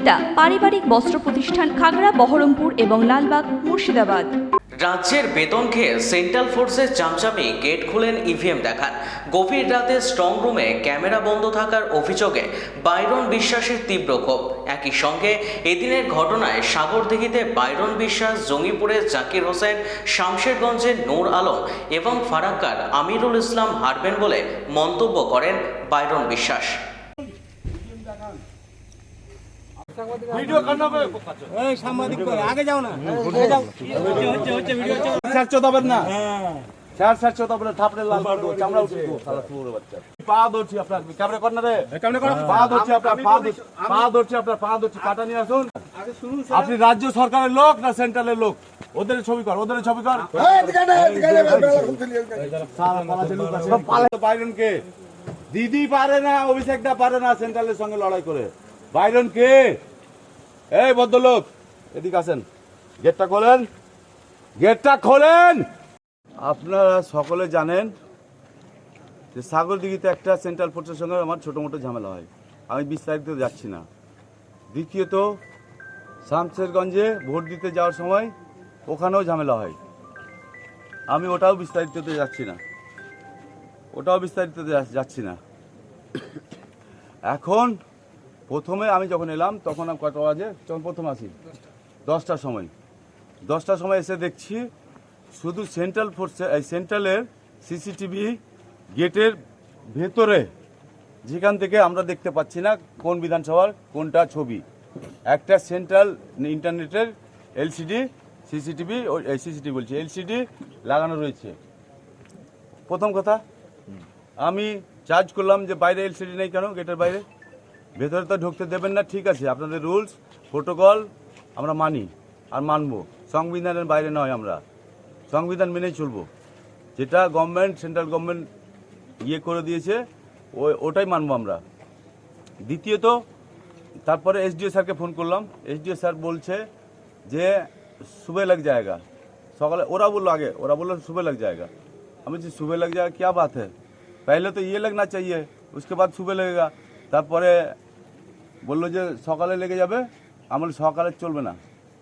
বিক্রেতা, পারিবারিক বস্ত্র প্রতিষ্ঠান, খাগড়া, বহরমপুর এবং লালবাগ, মুর্শিদাবাদ। রাজ্যের বেতন খেয়ে সেন্ট্রাল ফোর্সের চামচামি গেট খুলেন ইভিএম দেখান। গভীর রাতে স্ট্রং রুমে ক্যামেরা বন্ধ থাকার অভিযোগে বাইরন বিশ্বাসের তীব্র ক্ষোভ। একই সঙ্গে এদিনের ঘটনায় সাগরদিঘিতে বাইরন বিশ্বাস, জঙ্গিপুরের জাকির হোসেন, শামশেরগঞ্জের নূর আলম এবং ফারাক্কার আমিরুল ইসলাম হারবেন বলে মন্তব্য করেন বাইরন বিশ্বাস। ভিডিও করতে হবে, এই সাংবাদিক করে আগে যাও না, আগে যাও, হচ্ছে ভিডিও হচ্ছে, সার্চ হবে না, সার্চ হবে না, থাপড়ে লাল করে দেবো, চামড়া উঠে দেবো, শালা শুয়োরের বাচ্চা। পা ধরছি আপনার, ক্যামেরা কর না রে, ক্যামেরা কর, পা ধরছি আপনার, পা ধরছি আপনার, পা ধরছি, কাটা নিয়ে আসুন। আপনি রাজ্য সরকারের লোক না সেন্ট্রালের লোক? ওদের ছবি কর, ওদের ছবি কর। বাইরন কে? দিদি পারে না, অভিষেকটা পারে না সেন্ট্রালের সঙ্গে লড়াই করে। বাইরন কে? এই ভদ্রলোক এদিকে আসেন, গেটটা খোলেন, গেটটা খোলেন। আপনারা সকলে জানেন যে সাগরদিঘিতে একটা সেন্ট্রাল ফোর্সের সঙ্গে আমার ছোটো মোটো ঝামেলা হয়, আমি বিস্তারিত যাচ্ছি না। দ্বিতীয়ত শামশেরগঞ্জে ভোট দিতে যাওয়ার সময় ওখানেও ঝামেলা হয়, আমি ওটাও বিস্তারিততে যাচ্ছি না, যাচ্ছি না। এখন প্রথমে আমি যখন এলাম তখন আমি কটা বাজে, যখন প্রথম আসি 10টার সময় এসে দেখছি শুধু সেন্ট্রাল ফোর্সে, এই সেন্ট্রালের সিসিটিভি গেটের ভেতরে, যেখান থেকে আমরা দেখতে পাচ্ছি না কোন বিধানসভার কোনটা ছবি, একটা সেন্ট্রাল ইন্টারনেটের এলসিডি লাগানো রয়েছে। প্রথম কথা, আমি চার্জ করলাম যে বাইরে এলসিডি নেই কেন, গেটের বাইরে, ভেতরে তো ঢুকতে দেবেন না, ঠিক আছে আপনাদের রুলস প্রোটোকল আমরা মানি আর মানব, সংবিধানের বাইরে নয়, আমরা সংবিধান মেনেই চলবো, যেটা গভর্নমেন্ট সেন্ট্রাল গভর্নমেন্ট করে দিয়েছে ওটাই মানবো আমরা। দ্বিতীয়ত তারপরে এসডিও স্যারকে ফোন করলাম, এসডিও স্যার বলছে যে सुबह लग जाएगा, सकाले ओरा बोलो सुबह लग जाएगा। हमें जी सुबह लग जाएगा क्या बात है, पहले तो ये लगना चाहिए, उसके बाद सुबह लगेगा। তারপরে বললো যে সকালে লেগে যাবে, আমরা সকালে চলবে না,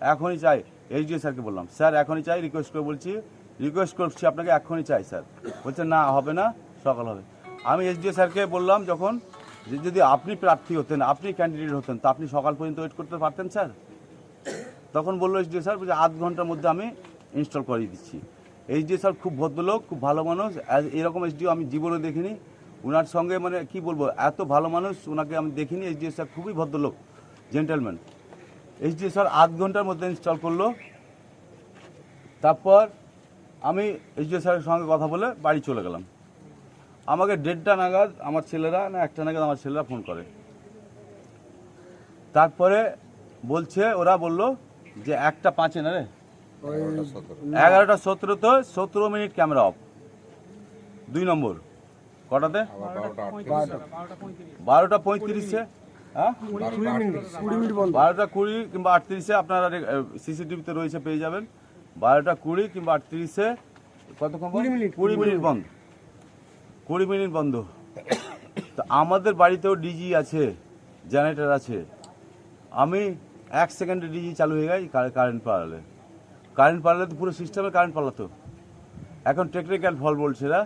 এখনই চাই। এসডিও স্যারকে বললাম স্যার এখনই চাই, রিকোয়েস্ট করছি আপনাকে, এখনই চাই স্যার। বলছে না হবে না, সকাল হবে। আমি এসডিও স্যারকে বললাম যখন, যে যদি আপনি প্রার্থী হতেন, আপনি ক্যান্ডিডেট হতেন, তা আপনি সকাল পর্যন্ত ওয়েট করতে পারতেন স্যার। তখন বললো এসডিও স্যার বলছে আধ ঘন্টার মধ্যে আমি ইনস্টল করিয়ে দিচ্ছি। এসডিও স্যার খুব ভদ্রলোক, খুব ভালো মানুষ, এরকম এসডিও আমি জীবনে দেখিনি। ওনার সঙ্গে মানে কি বলবো, এত ভালো মানুষ ওনাকে আমি দেখিনি। এসডিও স্যার খুবই ভদ্রলোক, জেন্টেলম্যান। এসডিও স্যার আধ ঘন্টার মধ্যে ইনস্টল করলো। তারপর আমি এসডিও স্যারের সঙ্গে কথা বলে বাড়ি চলে গেলাম। আমাকে 1:30 নাগাদ আমার ছেলেরা, না 1টা নাগাদ আমার ছেলেরা ফোন করে। তারপরে বলছে, ওরা বললো যে 1:05 না রে, 11:17 তো 17 মিনিট ক্যামেরা অফ। 2 নম্বর কটাতে 12:35, হ্যাঁ 12:20 কিংবা 38-এ আপনারা সিসিটিভিতে রয়েছে, পেয়ে যাবেন। 12:20 কিংবা 38-এ কতক্ষণ, 20 মিনিট বন্ধ, 20 মিনিট বন্ধ। তো আমাদের বাড়িতেও ডিজি আছে, জেনারেটর আছে। আমি 1 সেকেন্ডে ডিজি চালু হয়ে গেছে, কারেন্ট পালালে তো পুরো সিস্টেমে কারেন্ট পালাতো। এখন টেকনিক্যাল ফল্ট বলছে না,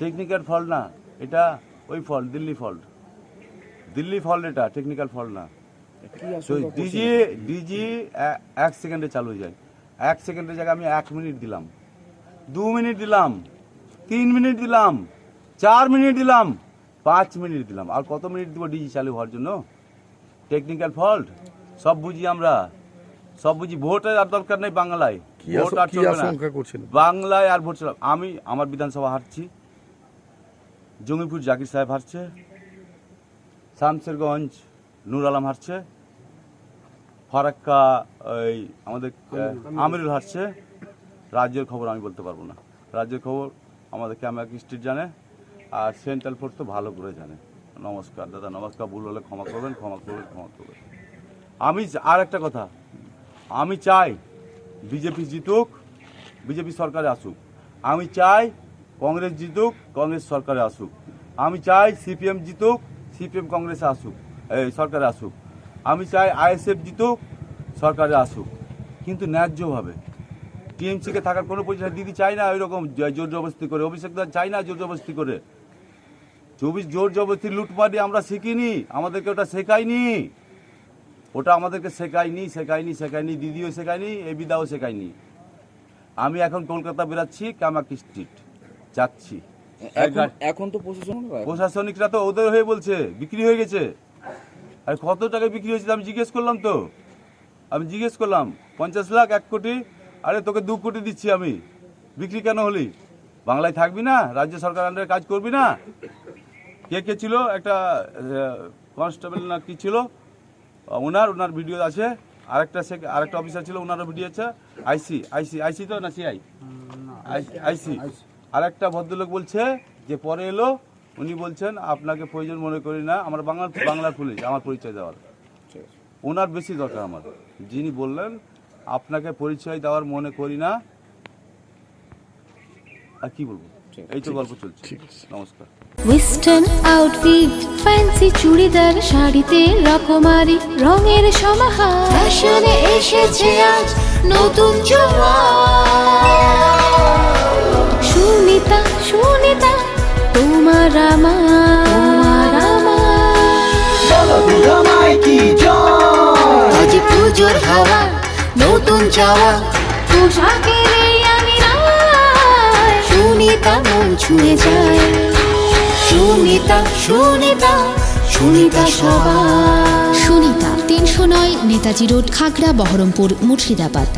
টেকনিক্যাল ফল্ট না, এটা ওই ফল্ট, দিল্লি ফল্ট, এটা টেকনিক্যাল ফল্ট না। ডিজি 1 সেকেন্ডে চালু হয়ে যায়। 1 সেকেন্ডের জায়গায় আমি 1 মিনিট দিলাম, 2 মিনিট দিলাম, 3 মিনিট দিলাম, 4 মিনিট দিলাম, 5 মিনিট দিলাম, আর কত মিনিট দিব ডিজি চালু হওয়ার জন্য? টেকনিক্যাল ফল্ট সব বুঝি আমরা, সব বুঝি। ভোটের আর দরকার নেই বাংলায়, ভোট আর চলবে না বাংলায়, আর ভোট চলবে। আমি আমার বিধানসভা হারছি, জঙ্গিপুর জাকির সাহেব হারছে, শামশেরগঞ্জ নূর আলম হারছে, ফারাক্কা ওই আমাদের আমিরুল হারছে। রাজ্যের খবর আমি বলতে পারবো না, রাজ্যের খবর আমাদের ক্যামেরা স্ট্রিট জানে, আর সেন্ট্রাল ফোর্স তো ভালো করে জানে। নমস্কার দাদা, নমস্কার, ভুল হলে ক্ষমা করবেন। আমি আর একটা কথা, আমি চাই বিজেপি জিতুক, বিজেপি সরকারে আসুক। আমি চাই কংগ্রেস জিতুক, কংগ্রেস সরকারে আসুক। আমি চাই সিপিএম জিতুক, সিপিএম কংগ্রেসে আসুক, এই সরকারে আসুক। আমি চাই আইএসএফ জিতুক, সরকারে আসুক, কিন্তু ন্যায্যভাবে। টিএমসিকে থাকার কোনো পয়সা দিদি চাই না ওই রকম জোর জবরদস্তি করে, অভিষেক দা চাই না জোর জবরদস্তি করে। জোর জবরদস্তি লুটপাটি আমরা শিখিনি, আমাদেরকে ওটা শেখায়নি, ওটা আমাদেরকে শেখায়নি, দিদিও শেখায়নি, এবিদাও শেখায়নি। আমি এখন কলকাতা বেরাচ্ছি, কামাকি স্ট্রিট যাচ্ছি। এখন তো প্রশাসনিকরা তো ওদের হয়ে বলছে বিক্রি হয়ে গেছে। আর কত টাকা বিক্রি হয়েছে আমি জিজ্ঞেস করলাম, 50 লাখ, 1 কোটি। আরে তোকে 2 কোটি দিচ্ছি আমি, বিক্রি কেন হলি? বাংলায় থাকবি না? রাজ্য সরকার আন্ডারে কাজ করবি না? কে ছিল একটা কনস্টেবল না কি ছিল, ওনার ভিডিও আছে। আরেকটা অফিসার ছিল, ওনারও ভিডিও আছে। আইসি তো না সিআই, আইসি। আরেকটা ভদ্রলোক বলছে যে পরে এলো, উনি বলছেন আপনাকে প্রয়োজন মনে করি না, আমার বাংলার পুলিশ, আমার পরিচয় দেওয়ার। ওনার বেশি দরকার আমার, যিনি বললেন আপনাকে পরিচয় দেওয়ার মনে করি না। আর কি বলবো, এই তো গল্প চলছে। নমস্কার। ওয়েস্টার্ন আউটফিট, ফ্যান্সি চুড়িদার, শাড়িতে রকমারি রঙের সমাহার, ফ্যাশনে এসেছে আজ নতুন সুনিতা, তোমার আমার আজ পুজোর হাওয়া, নতুন চাওয়া পোশাকের এই আমিরায়, সুনিতা মন ছুঁয়ে যায়। সুনিতা সবার। সুনিতা 309 নেতাজি রোড, খাগড়া, বহরমপুর, মুর্শিদাবাদ।